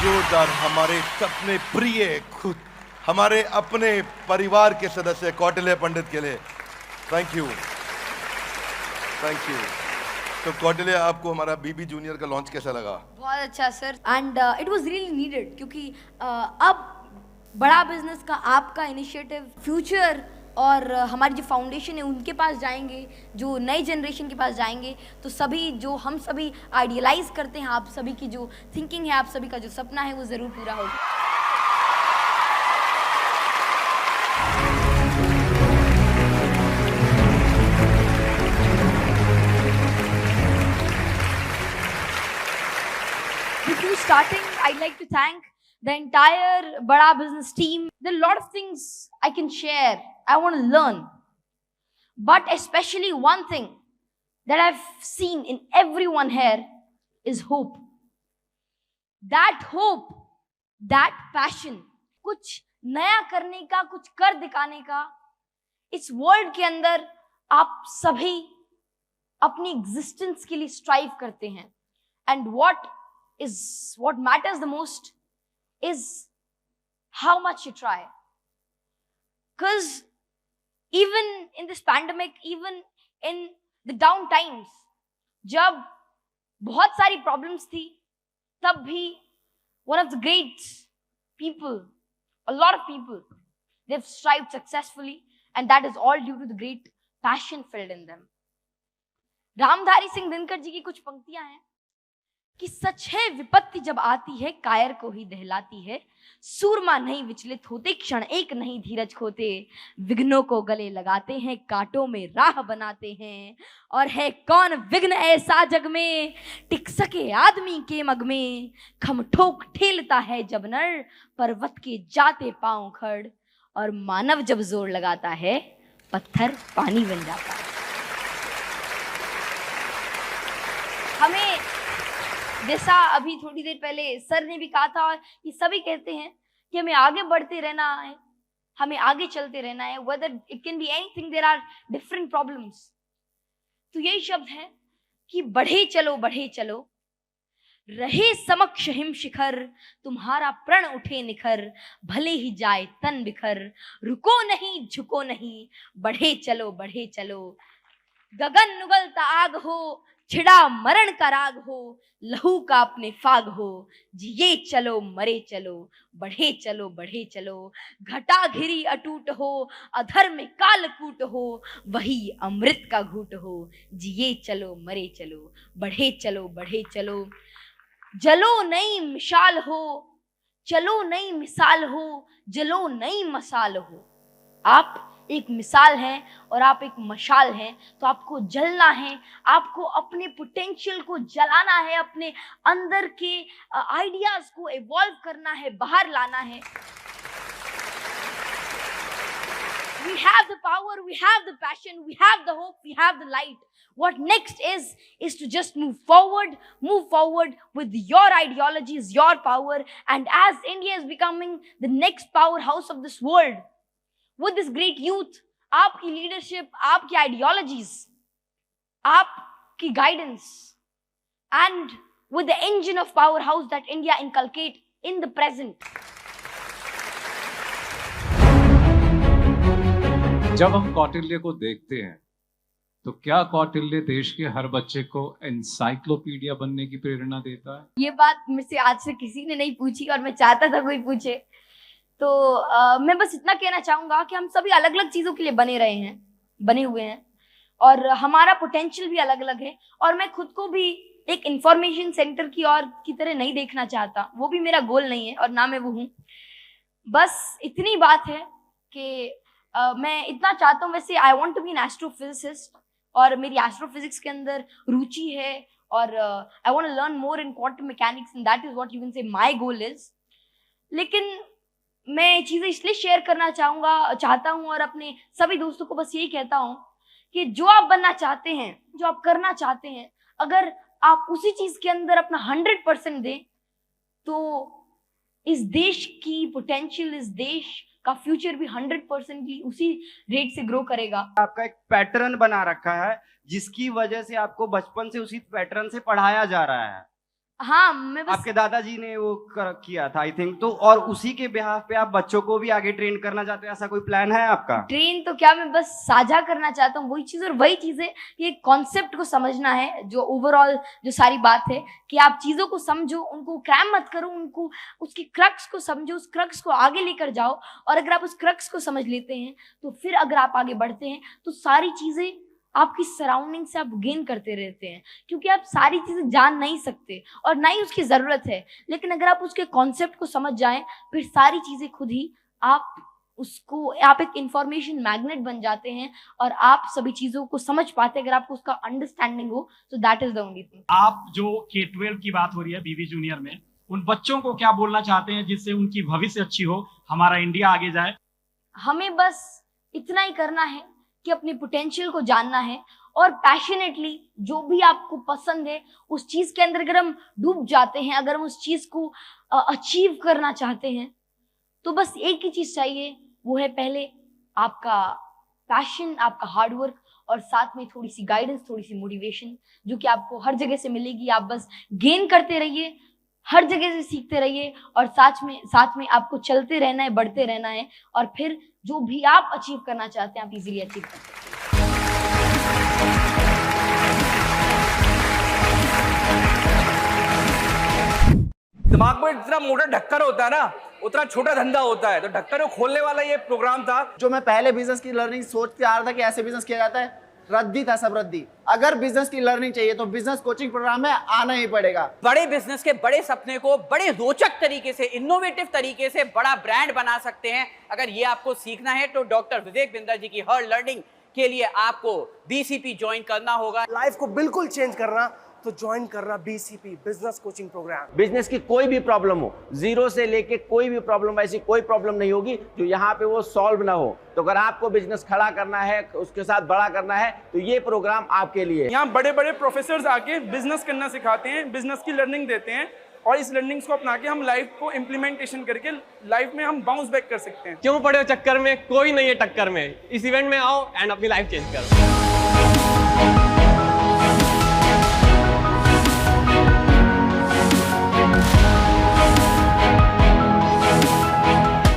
जोरदार हमारे सपने प्रिय खुद हमारे अपने परिवार के सदस्य कौटिल्य पंडित के लिए थैंक यू। तो कौटिल्य, आपको हमारा बीबी जूनियर का लॉन्च कैसा लगा? बहुत अच्छा sir, and it was really needed, क्योंकि अब बड़ा बिजनेस का आपका इनिशिएटिव फ्यूचर और हमारी जो फाउंडेशन है उनके पास जाएंगे, जो नई जनरेशन के पास जाएंगे, तो सभी जो हम सभी आइडियलाइज करते हैं, आप सभी की जो थिंकिंग है, आप सभी का जो सपना है, वो ज़रूर पूरा होगा। Before starting, I'd like to thank the entire Bada Business team. There are a lot of things I can share. I want to learn. But especially one thing that I've seen in everyone here is hope. That hope, that passion, कुछ नया करने का, कुछ कर दिखाने का, इस world के अंदर आप सभी अपनी एग्जिस्टेंस के लिए स्ट्राइव करते हैं. And what matters the most is how much you try. Because even in this pandemic, even in the down times, जब बहुत सारी problems थी, तब भी one of the great people, a lot of people, they've strived successfully, and that is all due to the great passion filled in them. Ramdhari Singh Dinkar ji की कुछ पंक्तियां हैं कि सच है विपत्ति जब आती है कायर को ही दहलाती है, सूरमा नहीं विचलित होते, क्षण एक नहीं धीरज खोते, विघ्नों को गले लगाते हैं, कांटों में राह बनाते हैं, और है कौन विघ्न ऐसा जग में टिक सके आदमी के मग में, खम ठोक ठेलता है जब नर पर्वत के जाते पांव खड़, और मानव जब जोर लगाता है पत्थर पानी बन जाता है. हमें जैसा अभी थोड़ी देर पहले सर ने भी कहा था, और ये सभी कहते हैं कि हमें आगे बढ़ते रहना है, हमें आगे चलते रहना है, whether it can be anything, there are different problems. तो यही शब्द है कि बढ़े चलो, रहे समक्ष हिम शिखर, तुम्हारा प्रण उठे निखर, भले ही जाए तन बिखर, रुको नहीं झुको नहीं, बढ़े चलो, गगन नुगलता आग हो, छिड़ा मरण का राग हो, लहू का अपने फाग हो, जिए चलो मरे चलो, बढ़े चलो, घटा घिरी अटूट हो, अधर में कालकूट हो, वही अमृत का घूट हो, जिए चलो मरे चलो, बढ़े चलो, जलो नई मिसाल हो, चलो नई मिसाल हो, जलो नई मसाल हो. आप एक मिसाल है और आप एक मशाल हैं, तो आपको जलना है, आपको अपने पोटेंशियल को जलाना है, अपने अंदर के आइडियाज को इवॉल्व करना है, बाहर लाना है. We have the power, we have the passion, we have the hope, we have the light. What next is to just move forward with your ideologies, your power, and as India is becoming the next powerhouse of this world, with this great youth, आपकी leadership, आपकी ideologies, आपकी guidance, and with the engine of powerhouse that India inculcate in the present. जब हम कौटिल्य को देखते हैं तो क्या कौटिल्य देश के हर बच्चे को एनसाइक्लोपीडिया बनने की प्रेरणा देता है? ये बात मुझसे आज से किसी ने नहीं पूछी और मैं चाहता था कोई पूछे. तो मैं बस इतना कहना चाहूंगा कि हम सभी अलग अलग चीजों के लिए बने हुए हैं, और हमारा पोटेंशियल भी अलग अलग है, और मैं खुद को भी एक इंफॉर्मेशन सेंटर की तरह नहीं देखना चाहता. वो भी मेरा गोल नहीं है और ना मैं वो हूँ. बस इतनी बात है कि मैं इतना चाहता हूँ. वैसे I want to be an astrophysicist, और मेरी एस्ट्रोफिजिक्स के अंदर रुचि है, और I want to learn more in quantum mechanics, and that is what you can say my goal is. लेकिन मैं चीज़ें इसलिए शेयर करना चाहता हूँ और अपने सभी दोस्तों को बस यही कहता हूँ कि जो आप बनना चाहते हैं, जो आप करना चाहते हैं, अगर आप उसी चीज़ के अंदर अपना 100% दें, तो इस देश की पोटेंशियल, इस देश का फ्यूचर भी 100% उसी रेट से ग्रो करेगा. आपका एक पैटर्न बना रखा है जिसकी वजह से आपको बचपन से उसी पैटर्न से पढ़ाया जा रहा है. हाँ, मैं बस आपके दादाजी ने वो किया था आई थिंक, तो और उसी के बिहाफ पे आप बच्चों को भी आगे ट्रेन करना चाहते हो, ऐसा कोई प्लान है आपका? ट्रेन तो क्या, मैं बस साझा करना चाहता हूँ वही चीज, और वही चीज है कि कॉन्सेप्ट को समझना है, जो ओवरऑल जो सारी बात है कि आप चीजों को समझो, उनको क्रैम मत करो, उनको उसकी क्रक्स को समझो, उस क्रक्स को आगे लेकर जाओ, और अगर आप उस क्रक्स को समझ लेते हैं तो फिर अगर आप आगे बढ़ते हैं तो सारी चीजें आपकी सराउंडिंग से आप गेन करते रहते हैं, क्योंकि आप सारी चीजें जान नहीं सकते और ना ही उसकी जरूरत है, लेकिन अगर आप उसके कॉन्सेप्ट को समझ जाएं फिर सारी चीजें खुद ही आप एक इंफॉर्मेशन मैग्नेट बन जाते हैं और आप सभी चीजों को समझ पाते हैं अगर आपको उसका अंडरस्टैंडिंग हो। So that is the only thing. आप जो K-12 की बात हो रही है बीवी जूनियर में, उन बच्चों को क्या बोलना चाहते हैं जिससे उनकी भविष्य अच्छी हो, हमारा इंडिया आगे जाए? हमें बस इतना ही करना है कि अपने पोटेंशियल को जानना है और पैशनेटली जो भी आपको पसंद है उस चीज के अंदर अगर हम डूब जाते हैं, अगर हम उस चीज को अचीव करना चाहते हैं तो बस एक ही चीज चाहिए, वो है पहले आपका पैशन, आपका हार्डवर्क और साथ में थोड़ी सी गाइडेंस, थोड़ी सी मोटिवेशन जो कि आपको हर जगह से मिलेगी। आप बस गेन करते रहिए, हर जगह से सीखते रहिए और साथ में आपको चलते रहना है, बढ़ते रहना है और फिर जो भी आप अचीव करना चाहते हैं आप इजीली अचीव कर सकते हैं। दिमाग में जितना मोटा ढक्कन होता है ना उतना छोटा धंधा होता है, तो ढक्कन को खोलने वाला ये प्रोग्राम था। जो मैं पहले बिजनेस की लर्निंग सोचते आ रहा था कि ऐसे बिजनेस किया जाता है, रद्दी था सब रद्दी। अगर बिजनेस की लर्निंग चाहिए तो बिजनेस कोचिंग प्रोग्राम में आना ही पड़ेगा। बड़े बिजनेस के बड़े सपने को बड़े रोचक तरीके से, इनोवेटिव तरीके से बड़ा ब्रांड बना सकते हैं। अगर ये आपको सीखना है तो डॉक्टर विवेक बिंदर जी की हर लर्निंग के लिए आपको BCP ज्वाइन करना होगा। लाइफ को बिल्कुल चेंज करना तो ज्वाइन करना BCP business coaching programme. Business की कोई भी प्रॉब्लम हो, जीरो से लेके कोई भी प्रॉब्लम, ऐसी कोई प्रॉब्लम नहीं होगी जो यहाँ पे वो सॉल्व ना हो। तो अगर आपको बिजनेस खड़ा करना है, उसके साथ बड़ा करना है, तो ये प्रोग्राम आपके लिए। यहाँ बड़े बड़े प्रोफेसर्स आके बिजनेस करना सिखाते हैं, बिजनेस की लर्निंग देते हैं और इस लर्निंग्स को अपना के हम लाइफ को इम्प्लीमेंटेशन करके लाइफ में हम बाउंस बैक कर सकते हैं। क्यों पड़े हो चक्कर में, कोई नहीं है टक्कर में। इस इवेंट में आओ एंड अपनी लाइफ चेंज करो।